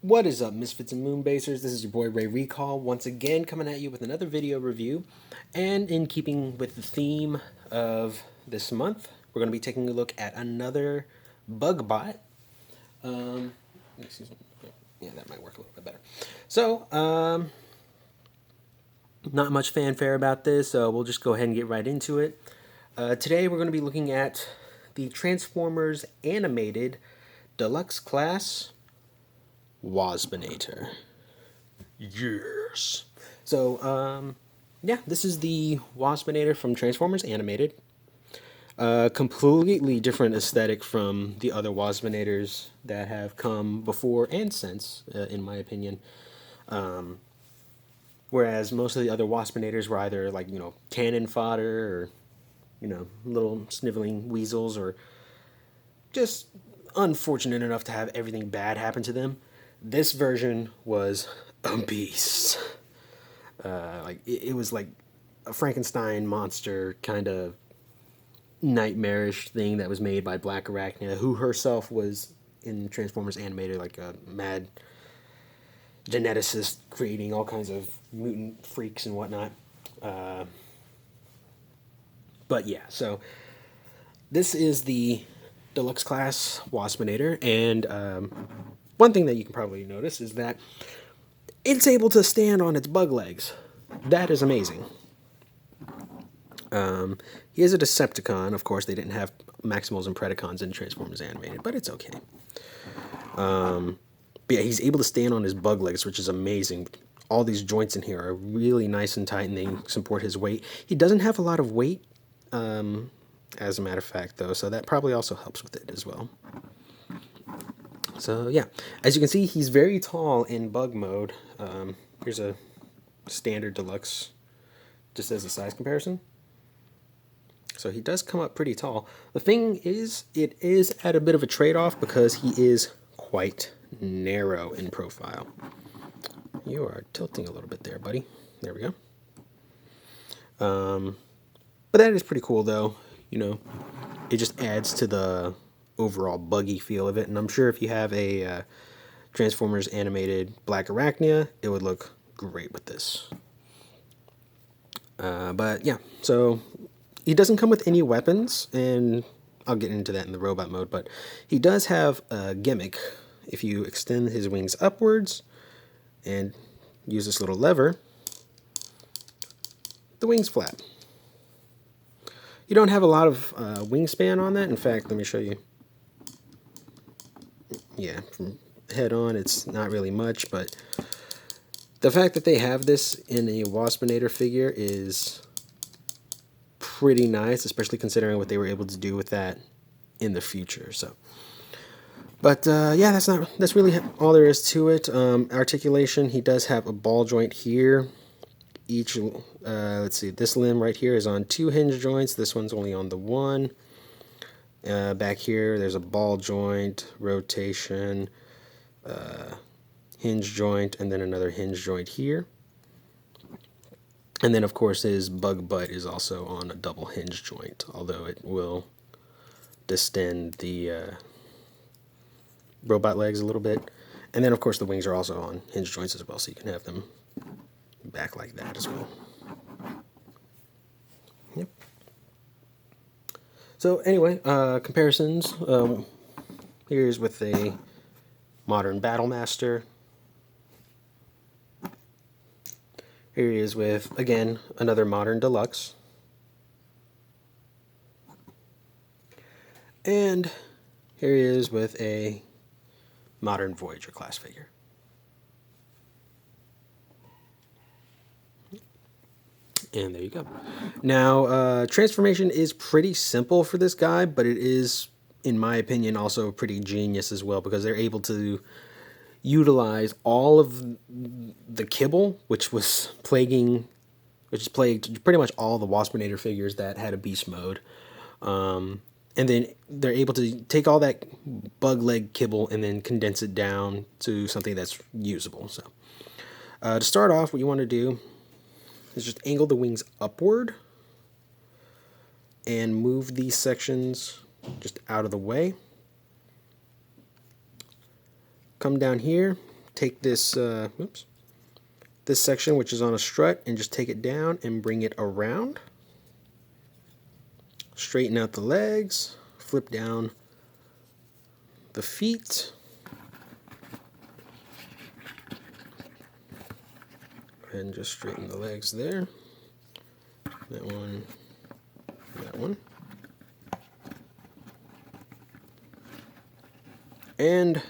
What is up, Misfits and Moonbasers? This is your boy Ray Recall, once again coming at you with another video review. And in keeping with the theme of this month, we're going to be taking a look at another bug bot. Excuse me. Yeah, that might work a little bit better. So, not much fanfare about this, so we'll just go ahead and get right into it. Today we're going to be looking at the Transformers Animated Deluxe Class Waspinator. Yes. So, yeah, this is the Waspinator from Transformers Animated. Completely different aesthetic from the other Waspinators that have come before and since, in my opinion. Whereas most of the other Waspinators were either like, cannon fodder or, little sniveling weasels or just unfortunate enough to have everything bad happen to them. This version was a beast. It was like a Frankenstein monster kind of nightmarish thing that was made by Black Arachnia, who herself was in Transformers Animated like a mad geneticist creating all kinds of mutant freaks and whatnot. But yeah, so this is the deluxe class Waspinator, and one thing that you can probably notice is that it's able to stand on its bug legs. That is amazing. He is a Decepticon. Of course, they didn't have Maximals and Predacons in Transformers Animated, but it's okay. But yeah, he's able to stand on his bug legs, which is amazing. All these joints in here are really nice and tight, and they support his weight. He doesn't have a lot of weight, as a matter of fact, though, so that probably also helps with it as well. So yeah, as you can see, he's very tall in bug mode. Here's a standard deluxe, just as a size comparison. So he does come up pretty tall. The thing is, it is at a bit of a trade-off because he is quite narrow in profile. You are tilting a little bit there, buddy. There we go. But that is pretty cool, though. It just adds to the overall buggy feel of it. And I'm sure if you have a Transformers Animated Black Arachnia, it would look great with this. But yeah, so he doesn't come with any weapons, and I'll get into that in the robot mode, but he does have a gimmick. If you extend his wings upwards and use this little lever, the wings flap. You don't have a lot of wingspan on that. In fact, let me show you. Yeah, from head on, it's not really much, but the fact that they have this in a Waspinator figure is pretty nice, especially considering what they were able to do with that in the future. So, but yeah, that's really all there is to it. Articulation, he does have a ball joint here. Each let's see, this limb right here is on 2 hinge joints. This one's only on the 1. Back here, there's a ball joint, rotation, hinge joint, and then another hinge joint here. And then, of course, his bug butt is also on a double hinge joint, although it will distend the robot legs a little bit. And then, of course, the wings are also on hinge joints as well, so you can have them back like that as well. Yep. So anyway, comparisons. Here's with a modern Battlemaster. Here he is with, again, another modern deluxe. And here he is with a modern Voyager class figure. And there you go. Now, transformation is pretty simple for this guy, but it is, in my opinion, also pretty genius as well, because they're able to utilize all of the kibble, which plagued pretty much all the Waspinator figures that had a beast mode. And then they're able to take all that bug leg kibble and then condense it down to something that's usable. So to start off, what you want to do is just angle the wings upward and move these sections just out of the way. Come down here, take this, this section which is on a strut and just take it down and bring it around. Straighten out the legs, flip down the feet. Go ahead and just straighten the legs there. That one, that one. And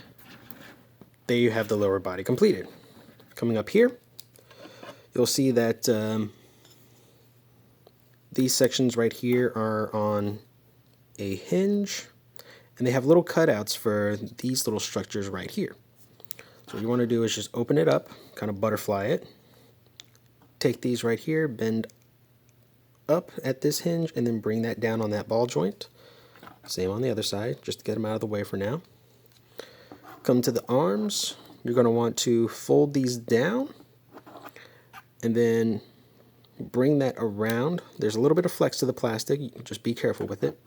there you have the lower body completed. Coming up here, you'll see that these sections right here are on a hinge, and they have little cutouts for these little structures right here. So what you want to do is just open it up, kind of butterfly it, take these right here, bend up at this hinge, and then bring that down on that ball joint. Same on the other side, just to get them out of the way for now. Come to the arms. You're going to want to fold these down and then bring that around. There's a little bit of flex to the plastic, just be careful with it.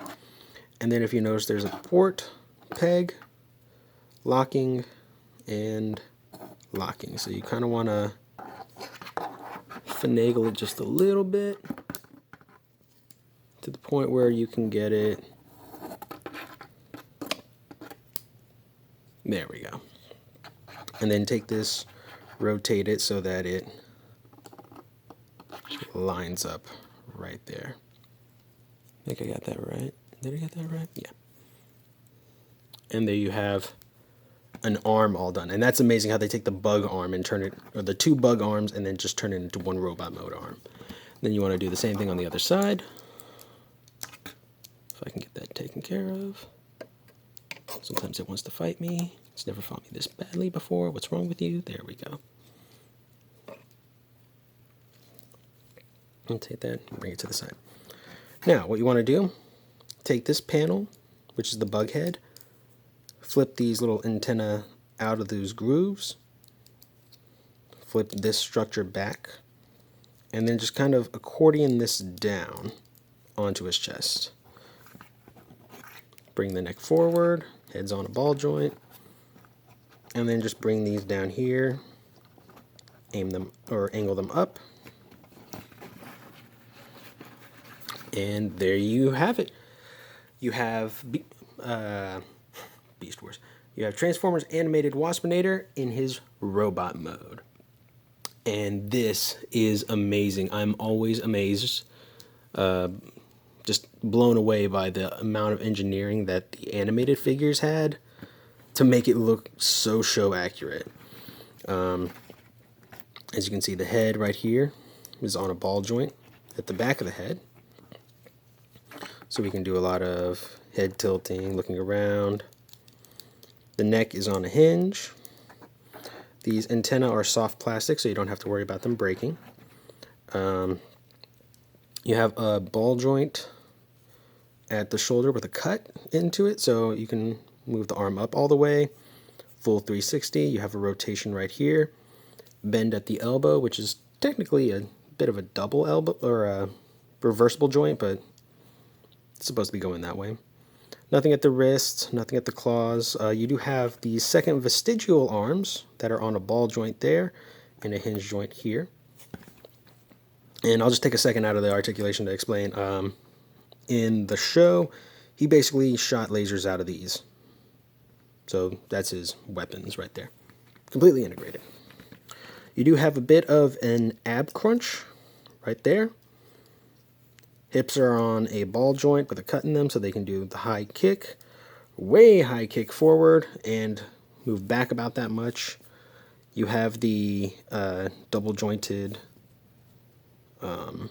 And then if you notice, there's a port, peg, locking, and locking. So you kind of want to finagle it just a little bit to the point where you can get it. There we go. And then take this, rotate it so that it lines up right there. I think I got that right. Did I get that right? Yeah. And there you have an arm all done. And that's amazing how they take the bug arm and turn it, or the two bug arms, and then just turn it into one robot mode arm. Then you want to do the same thing on the other side. If I can get that taken care of. Sometimes it wants to fight me. It's never fought me this badly before. What's wrong with you? There we go. And take that and bring it to the side. Now, what you want to do, take this panel, which is the bug head, flip these little antennae out of those grooves, flip this structure back, and then just kind of accordion this down onto his chest. Bring the neck forward, head's on a ball joint, and then just bring these down here, aim them or angle them up, and there you have it. You have Beast Wars. You have Transformers animated Waspinator in his robot mode, and this is amazing. I'm always amazed, just blown away by the amount of engineering that the animated figures had to make it look so show accurate. As you can see, the head right here is on a ball joint at the back of the head. So we can do a lot of head tilting, looking around. The neck is on a hinge. These antennae are soft plastic, so you don't have to worry about them breaking. You have a ball joint at the shoulder with a cut into it, so you can move the arm up all the way. Full 360. You have a rotation right here. Bend at the elbow, which is technically a bit of a double elbow, or a reversible joint, but it's supposed to be going that way. Nothing at the wrist, nothing at the claws. You do have the second vestigial arms that are on a ball joint there and a hinge joint here. And I'll just take a second out of the articulation to explain. In the show, he basically shot lasers out of these. So that's his weapons right there. Completely integrated. You do have a bit of an ab crunch right there. Hips are on a ball joint with a cut in them so they can do the high kick, way high kick forward, and move back about that much. You have the double jointed, the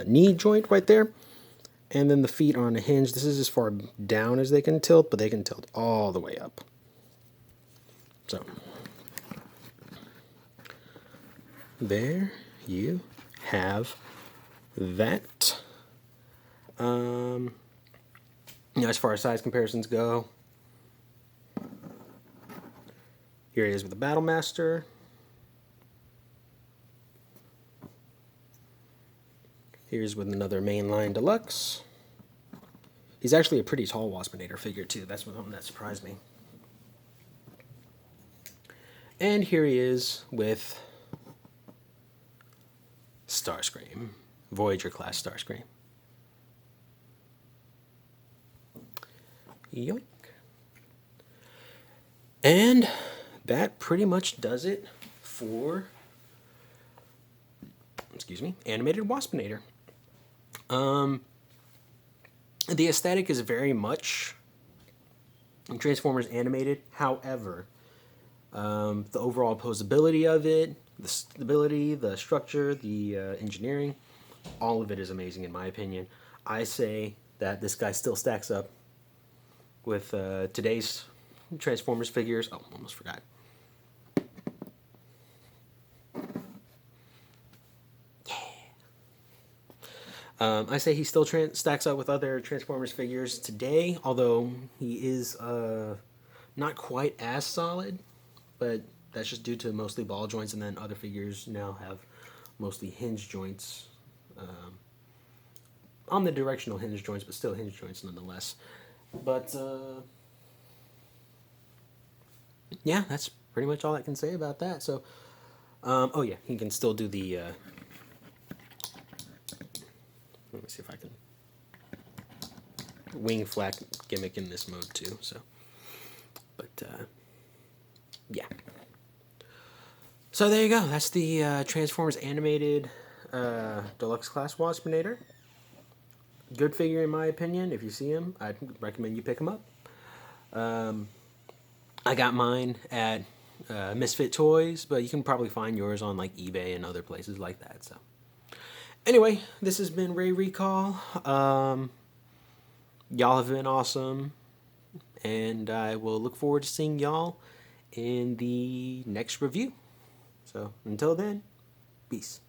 knee joint right there. And then the feet are on a hinge. This is as far down as they can tilt, but they can tilt all the way up. So, there you have that. As far as size comparisons go, here he is with the Battle Master. Here's with another mainline deluxe. He's actually a pretty tall Waspinator figure too. That's one that surprised me. And here he is with Starscream, Voyager class Starscream. Yoink. And that pretty much does it for, excuse me, animated Waspinator. The aesthetic is very much Transformers animated. However, the overall posability of it, the stability, the structure, the engineering, all of it is amazing in my opinion. I say that this guy still stacks up with today's Transformers figures. Oh, almost forgot. I say he still stacks up with other Transformers figures today, although he is not quite as solid, but that's just due to mostly ball joints, and then other figures now have mostly hinge joints. Omnidirectional hinge joints, but still hinge joints nonetheless. But yeah, that's pretty much all I can say about that. So, oh yeah, he can still do the. Let me see if I can wing flak gimmick in this mode too. So, but yeah. So there you go. That's the Transformers animated deluxe class Waspinator. Good figure in my opinion. If you see him, I'd recommend you pick him up. I got mine at Misfit Toys, but you can probably find yours on like eBay and other places like that. So anyway, this has been Ray Recall. Y'all have been awesome, and I will look forward to seeing y'all in the next review. So until then, peace.